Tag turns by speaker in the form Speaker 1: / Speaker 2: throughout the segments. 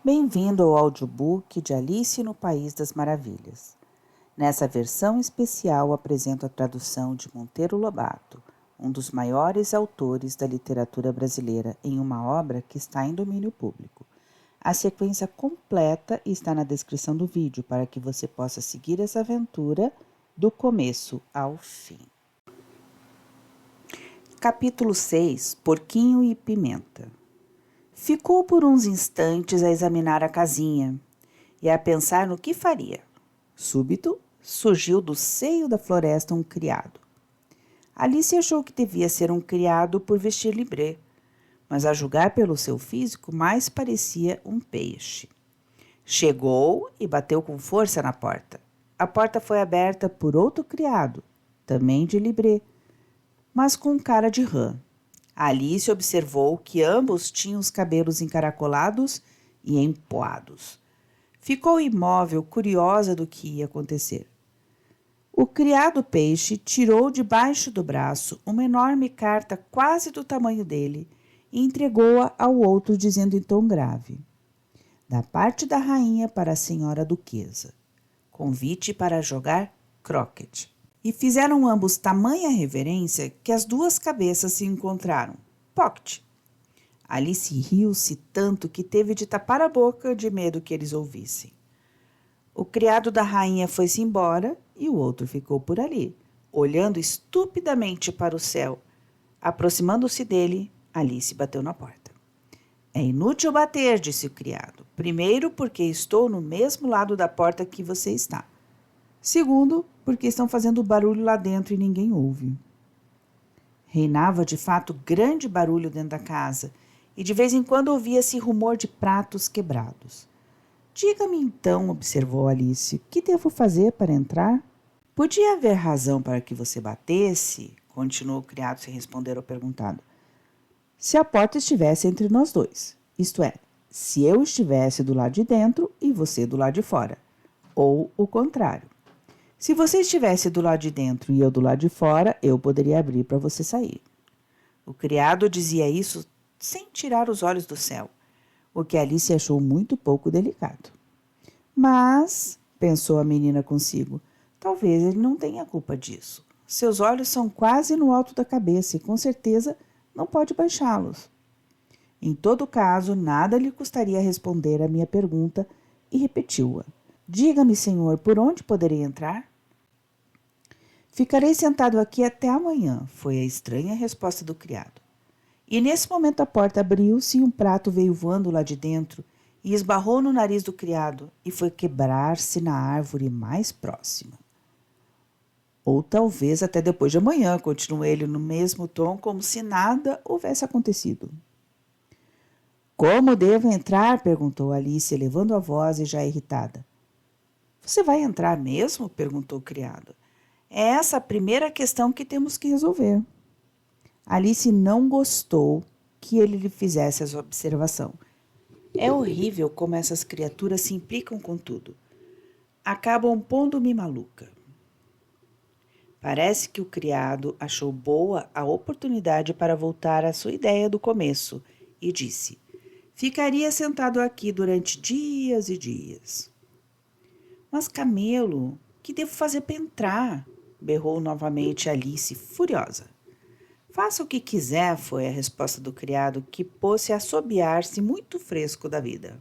Speaker 1: Bem-vindo ao audiobook de Alice no País das Maravilhas. Nessa versão especial apresento a tradução de Monteiro Lobato, um dos maiores autores da literatura brasileira, em uma obra que está em domínio público. A sequência completa está na descrição do vídeo para que você possa seguir essa aventura do começo ao fim. Capítulo 6 – Porquinho e Pimenta. Ficou por uns instantes a examinar a casinha e a pensar no que faria. Súbito, surgiu do seio da floresta um criado. Alice achou que devia ser um criado por vestir libré, mas a julgar pelo seu físico mais parecia um peixe. Chegou e bateu com força na porta. A porta foi aberta por outro criado, também de libré, mas com cara de rã. Alice observou que ambos tinham os cabelos encaracolados e empoados. Ficou imóvel, curiosa do que ia acontecer. O criado peixe tirou debaixo do braço uma enorme carta quase do tamanho dele e entregou-a ao outro, dizendo em tom grave: da parte da rainha para a senhora duquesa. Convite para jogar croquet. E fizeram ambos tamanha reverência que as duas cabeças se encontraram. Pocket! Alice riu-se tanto que teve de tapar a boca de medo que eles ouvissem. O criado da rainha foi-se embora e o outro ficou por ali, olhando estupidamente para o céu. Aproximando-se dele, Alice bateu na porta. É inútil bater, disse o criado. Primeiro, porque estou no mesmo lado da porta que você está. Segundo, porque estão fazendo barulho lá dentro e ninguém ouve. Reinava, de fato, grande barulho dentro da casa, e de vez em quando ouvia-se rumor de pratos quebrados. Diga-me então, observou Alice, o que devo fazer para entrar? Podia haver razão para que você batesse, continuou o criado sem responder ao perguntado, se a porta estivesse entre nós dois, isto é, se eu estivesse do lado de dentro e você do lado de fora, ou o contrário. Se você estivesse do lado de dentro e eu do lado de fora, eu poderia abrir para você sair. O criado dizia isso sem tirar os olhos do céu, o que Alice achou muito pouco delicado. Mas, pensou a menina consigo, talvez ele não tenha culpa disso. Seus olhos são quase no alto da cabeça e com certeza não pode baixá-los. Em todo caso, nada lhe custaria responder à minha pergunta e repetiu-a. Diga-me, senhor, por onde poderei entrar? Ficarei sentado aqui até amanhã, foi a estranha resposta do criado. E nesse momento a porta abriu-se e um prato veio voando lá de dentro e esbarrou no nariz do criado e foi quebrar-se na árvore mais próxima. Ou talvez até depois de amanhã, continuou ele no mesmo tom, como se nada houvesse acontecido. Como devo entrar? Perguntou Alice, elevando a voz e já irritada. Você vai entrar mesmo? Perguntou o criado. É essa a primeira questão que temos que resolver. Alice não gostou que ele lhe fizesse essa observação. É horrível como essas criaturas se implicam com tudo. Acabam pondo-me maluca. Parece que o criado achou boa a oportunidade para voltar à sua ideia do começo e disse: ficaria sentado aqui durante dias e dias. Mas, Camelo, que devo fazer para entrar? Berrou novamente Alice, furiosa. Faça o que quiser, foi a resposta do criado, que pôs-se a assobiar-se muito fresco da vida.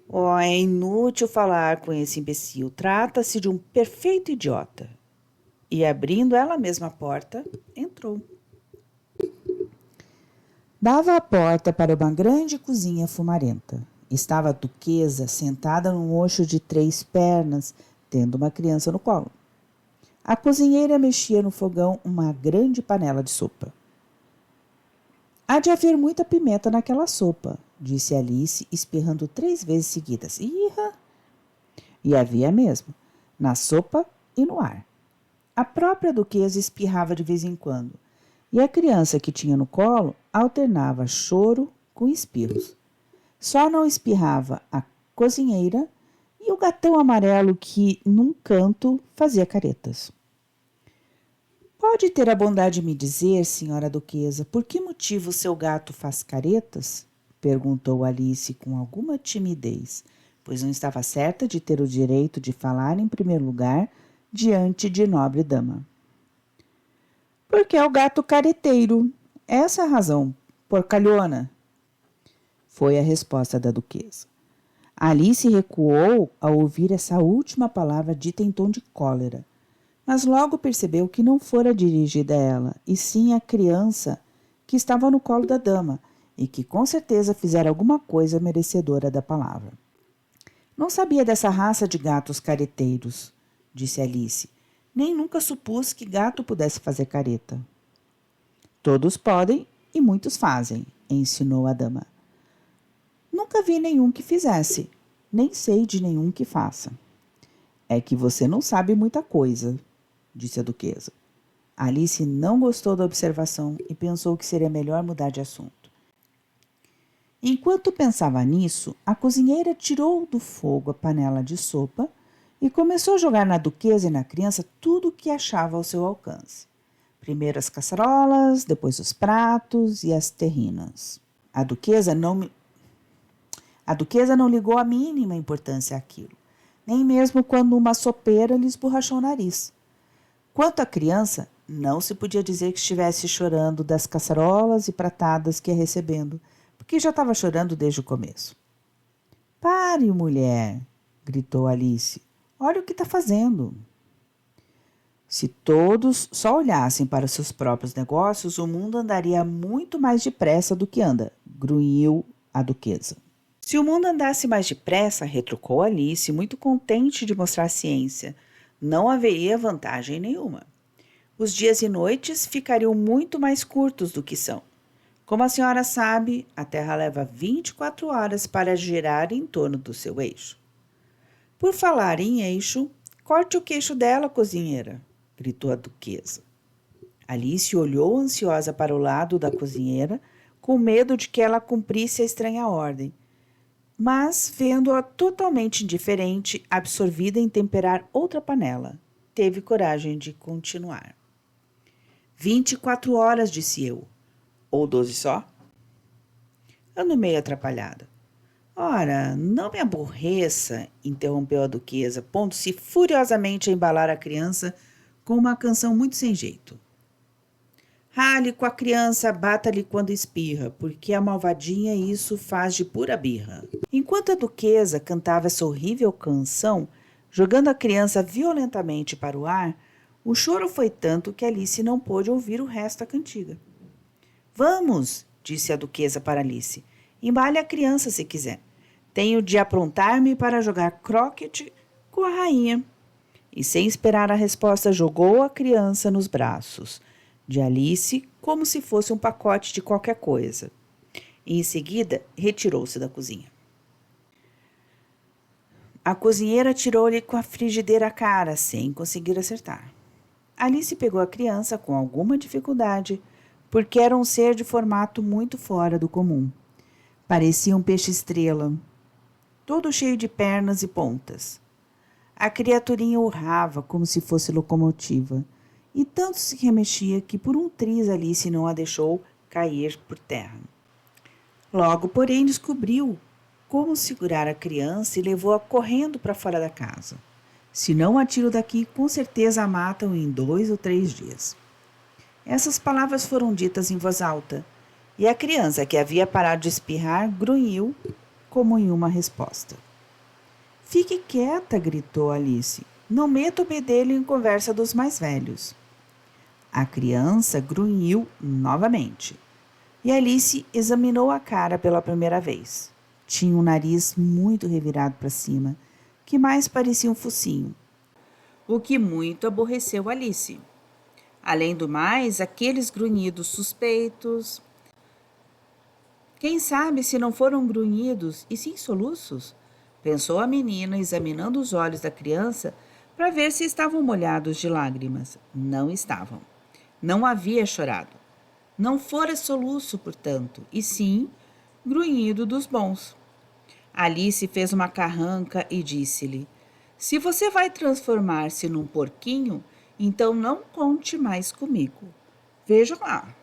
Speaker 1: Oh, é inútil falar com esse imbecil, trata-se de um perfeito idiota. E abrindo ela mesma a porta, entrou. Dava a porta para uma grande cozinha fumarenta. Estava a duquesa sentada num mocho de 3 pernas, tendo uma criança no colo. A cozinheira mexia no fogão uma grande panela de sopa. Há de haver muita pimenta naquela sopa, disse Alice, espirrando 3 vezes seguidas. Irra! E havia mesmo, na sopa e no ar. A própria duquesa espirrava de vez em quando, e a criança que tinha no colo alternava choro com espirros. Só não espirrava a cozinheira e o gatão amarelo que, num canto, fazia caretas. Pode ter a bondade de me dizer, senhora duquesa, por que motivo seu gato faz caretas? perguntou Alice com alguma timidez, pois não estava certa de ter o direito de falar em primeiro lugar diante de nobre dama. Porque é o gato careteiro. Essa é a razão, porcalhona, foi a resposta da duquesa. Alice recuou ao ouvir essa última palavra dita em tom de cólera, mas logo percebeu que não fora dirigida a ela, e sim à criança que estava no colo da dama e que com certeza fizera alguma coisa merecedora da palavra. Não sabia dessa raça de gatos careteiros, disse Alice, nem nunca supus que gato pudesse fazer careta. Todos podem e muitos fazem, ensinou a dama. Nunca vi nenhum que fizesse, nem sei de nenhum que faça. É que você não sabe muita coisa, disse a duquesa. Alice não gostou da observação e pensou que seria melhor mudar de assunto. Enquanto pensava nisso, a cozinheira tirou do fogo a panela de sopa e começou a jogar na duquesa e na criança tudo o que achava ao seu alcance. Primeiro as caçarolas, depois os pratos e as terrinas. A duquesa não ligou a mínima importância àquilo, nem mesmo quando uma sopeira lhe esborrachou o nariz. Quanto à criança, não se podia dizer que estivesse chorando das caçarolas e pratadas que ia recebendo, porque já estava chorando desde o começo. Pare, mulher, gritou Alice. Olha o que está fazendo. Se todos só olhassem para seus próprios negócios, o mundo andaria muito mais depressa do que anda, grunhiu a duquesa. Se o mundo andasse mais depressa, retrucou Alice, muito contente de mostrar ciência, não haveria vantagem nenhuma. Os dias e noites ficariam muito mais curtos do que são. Como a senhora sabe, a Terra leva 24 horas para girar em torno do seu eixo. Por falar em eixo, corte o queixo dela, cozinheira, gritou a duquesa. Alice olhou ansiosa para o lado da cozinheira, com medo de que ela cumprisse a estranha ordem, mas, vendo-a totalmente indiferente, absorvida em temperar outra panela, teve coragem de continuar. 24 horas, disse eu. Ou 12 só? Ando meio atrapalhada. Ora, não me aborreça, interrompeu a duquesa, pondo-se furiosamente a embalar a criança com uma canção muito sem jeito. Rale com a criança, bata-lhe quando espirra, porque a malvadinha isso faz de pura birra. Enquanto a duquesa cantava essa horrível canção, jogando a criança violentamente para o ar, o choro foi tanto que Alice não pôde ouvir o resto da cantiga. Vamos, disse a duquesa para Alice, embale a criança se quiser. Tenho de aprontar-me para jogar croquete com a rainha. E sem esperar a resposta, jogou a criança nos braços de Alice como se fosse um pacote de qualquer coisa. E em seguida, retirou-se da cozinha. A cozinheira tirou-lhe com a frigideira a cara, sem conseguir acertar. Alice pegou a criança com alguma dificuldade, porque era um ser de formato muito fora do comum. Parecia um peixe-estrela, todo cheio de pernas e pontas. A criaturinha urrava como se fosse locomotiva, e tanto se remexia que por um triz Alice não a deixou cair por terra. Logo, porém, descobriu como segurar a criança e levou-a correndo para fora da casa. Se não a tiro daqui, com certeza a matam em 2 ou 3 dias. Essas palavras foram ditas em voz alta, e a criança, que havia parado de espirrar, grunhiu como em uma resposta. Fique quieta, gritou Alice. Não meta o bedelho em conversa dos mais velhos. A criança grunhiu novamente, e Alice examinou a cara pela primeira vez. Tinha um nariz muito revirado para cima, que mais parecia um focinho, o que muito aborreceu Alice. Além do mais, aqueles grunhidos suspeitos. Quem sabe se não foram grunhidos e sim soluços? Pensou a menina, examinando os olhos da criança para ver se estavam molhados de lágrimas. Não estavam. Não havia chorado. Não fora soluço, portanto, e sim grunhido dos bons. Alice fez uma carranca e disse-lhe: se você vai transformar-se num porquinho, então não conte mais comigo. Veja lá.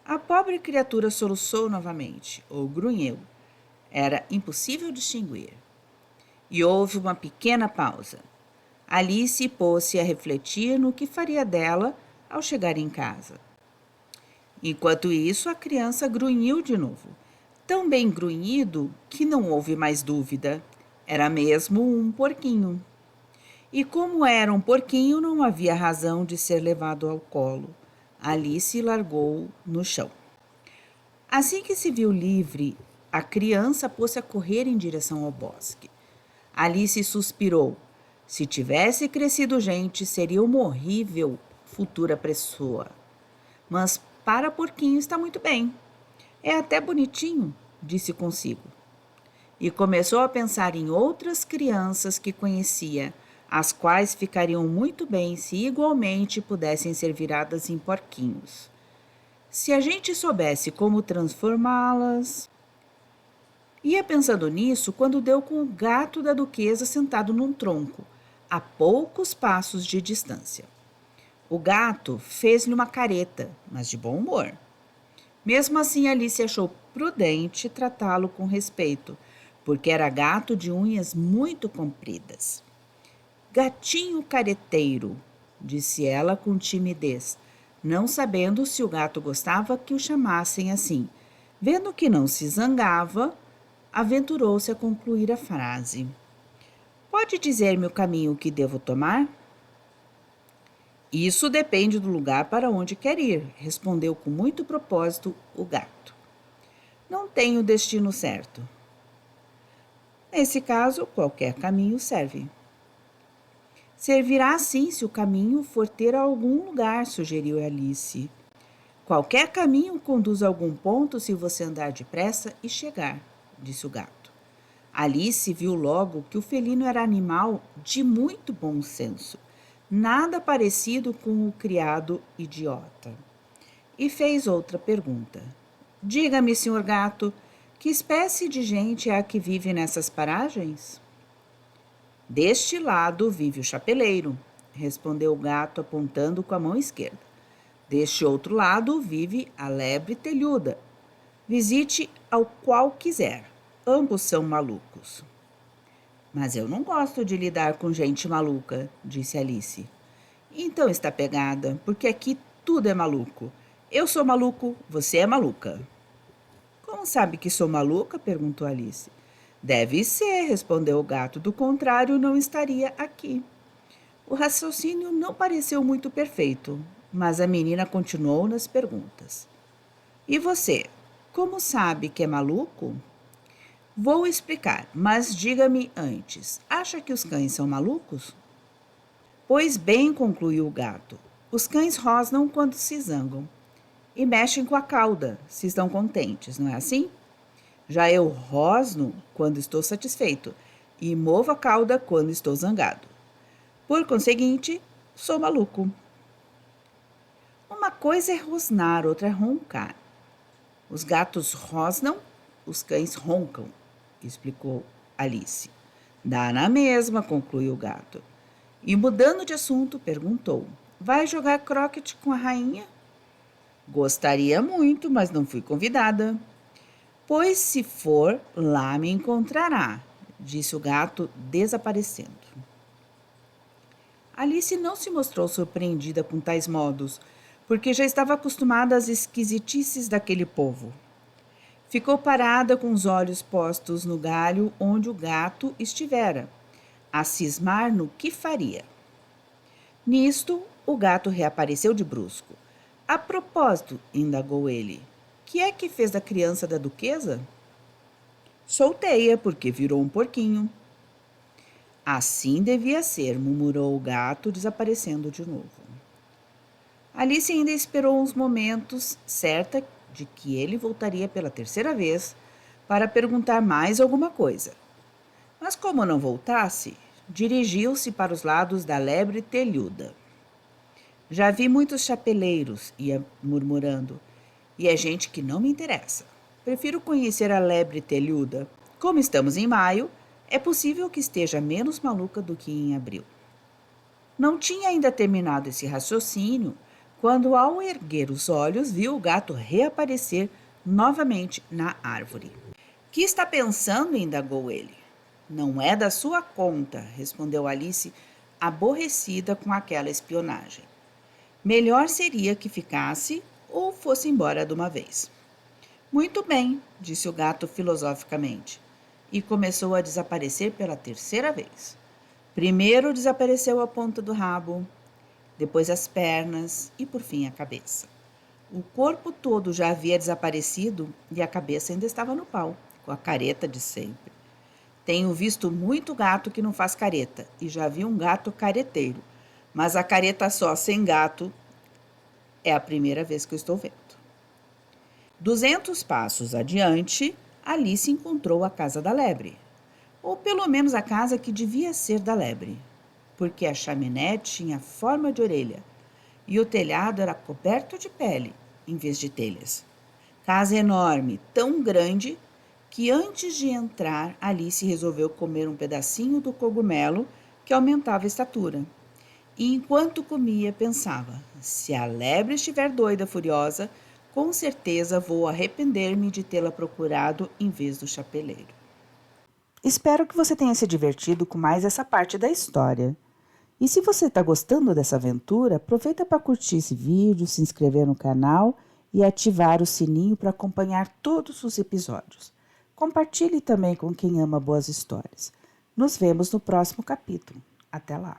Speaker 1: A pobre criatura soluçou novamente, ou grunheu. Era impossível distinguir. E houve uma pequena pausa. Alice pôs-se a refletir no que faria dela ao chegar em casa. Enquanto isso, a criança grunhiu de novo, tão bem grunhido que não houve mais dúvida. Era mesmo um porquinho. E como era um porquinho, não havia razão de ser levado ao colo. Alice largou no chão. Assim que se viu livre, a criança pôs-se a correr em direção ao bosque. Alice suspirou. Se tivesse crescido gente, seria uma horrível futura pessoa. Mas para porquinho está muito bem. É até bonitinho, disse consigo. E começou a pensar em outras crianças que conhecia, as quais ficariam muito bem se igualmente pudessem ser viradas em porquinhos. Se a gente soubesse como transformá-las... Ia pensando nisso quando deu com o gato da duquesa sentado num tronco, a poucos passos de distância. O gato fez-lhe uma careta, mas de bom humor. Mesmo assim, Alice achou prudente tratá-lo com respeito, porque era gato de unhas muito compridas. Gatinho careteiro, disse ela com timidez, não sabendo se o gato gostava que o chamassem assim. Vendo que não se zangava, aventurou-se a concluir a frase. Pode dizer-me o caminho que devo tomar? Isso depende do lugar para onde quer ir, respondeu com muito propósito o gato. Não tenho destino certo. Nesse caso, qualquer caminho serve. Servirá sim se o caminho for ter a algum lugar, sugeriu Alice. Qualquer caminho conduz a algum ponto se você andar depressa e chegar, disse o gato. Alice viu logo que o felino era animal de muito bom senso, nada parecido com o criado idiota. E fez outra pergunta. Diga-me, senhor gato, que espécie de gente é a que vive nessas paragens? Deste lado vive o chapeleiro, respondeu o gato apontando com a mão esquerda. Deste outro lado vive a lebre telhuda. Visite ao qual quiser. Ambos são malucos. Mas eu não gosto de lidar com gente maluca, disse Alice. Então está pegada, porque aqui tudo é maluco. Eu sou maluco, você é maluca. Como sabe que sou maluca? Perguntou Alice. Deve ser, respondeu o gato, do contrário não estaria aqui. O raciocínio não pareceu muito perfeito, mas a menina continuou nas perguntas. E você, como sabe que é maluco? Vou explicar, mas diga-me antes, acha que os cães são malucos? Pois bem, concluiu o gato, os cães rosnam quando se zangam e mexem com a cauda, se estão contentes, não é assim? Já eu rosno quando estou satisfeito e movo a cauda quando estou zangado. Por conseguinte, sou maluco. Uma coisa é rosnar, outra é roncar. Os gatos rosnam, os cães roncam, explicou Alice. Dá na mesma, concluiu o gato. E mudando de assunto, perguntou: vai jogar croquete com a rainha? Gostaria muito, mas não fui convidada. Pois se for, lá me encontrará, disse o gato, desaparecendo. Alice não se mostrou surpreendida com tais modos, porque já estava acostumada às esquisitices daquele povo. Ficou parada com os olhos postos no galho onde o gato estivera, a cismar no que faria. Nisto, o gato reapareceu de brusco. A propósito, indagou ele, que é que fez da criança da duquesa? Soltei-a porque virou um porquinho. Assim devia ser, murmurou o gato, desaparecendo de novo. Alice ainda esperou uns momentos, certa de que ele voltaria pela terceira vez para perguntar mais alguma coisa. Mas como não voltasse, dirigiu-se para os lados da lebre telhuda. Já vi muitos chapeleiros, ia murmurando, e é gente que não me interessa. Prefiro conhecer a lebre telhuda. Como estamos em maio, é possível que esteja menos maluca do que em abril. Não tinha ainda terminado esse raciocínio, quando, ao erguer os olhos, viu o gato reaparecer novamente na árvore. Que está pensando? Indagou ele. Não é da sua conta, respondeu Alice, aborrecida com aquela espionagem. Melhor seria que ficasse ou fosse embora de uma vez. Muito bem, disse o gato filosoficamente, e começou a desaparecer pela terceira vez. Primeiro desapareceu a ponta do rabo, depois as pernas e, por fim, a cabeça. O corpo todo já havia desaparecido e a cabeça ainda estava no pau, com a careta de sempre. Tenho visto muito gato que não faz careta e já vi um gato careteiro, mas a careta só sem gato é a primeira vez que eu estou vendo. 200 passos adiante, Alice encontrou a casa da lebre, ou pelo menos a casa que devia ser da lebre, porque a chaminé tinha forma de orelha e o telhado era coberto de pele em vez de telhas. Casa enorme, tão grande que antes de entrar, Alice resolveu comer um pedacinho do cogumelo que aumentava a estatura. E enquanto comia, pensava, se a lebre estiver doida, furiosa, com certeza vou arrepender-me de tê-la procurado em vez do chapeleiro. Espero que você tenha se divertido com mais essa parte da história. E se você está gostando dessa aventura, aproveita para curtir esse vídeo, se inscrever no canal e ativar o sininho para acompanhar todos os episódios. Compartilhe também com quem ama boas histórias. Nos vemos no próximo capítulo. Até lá!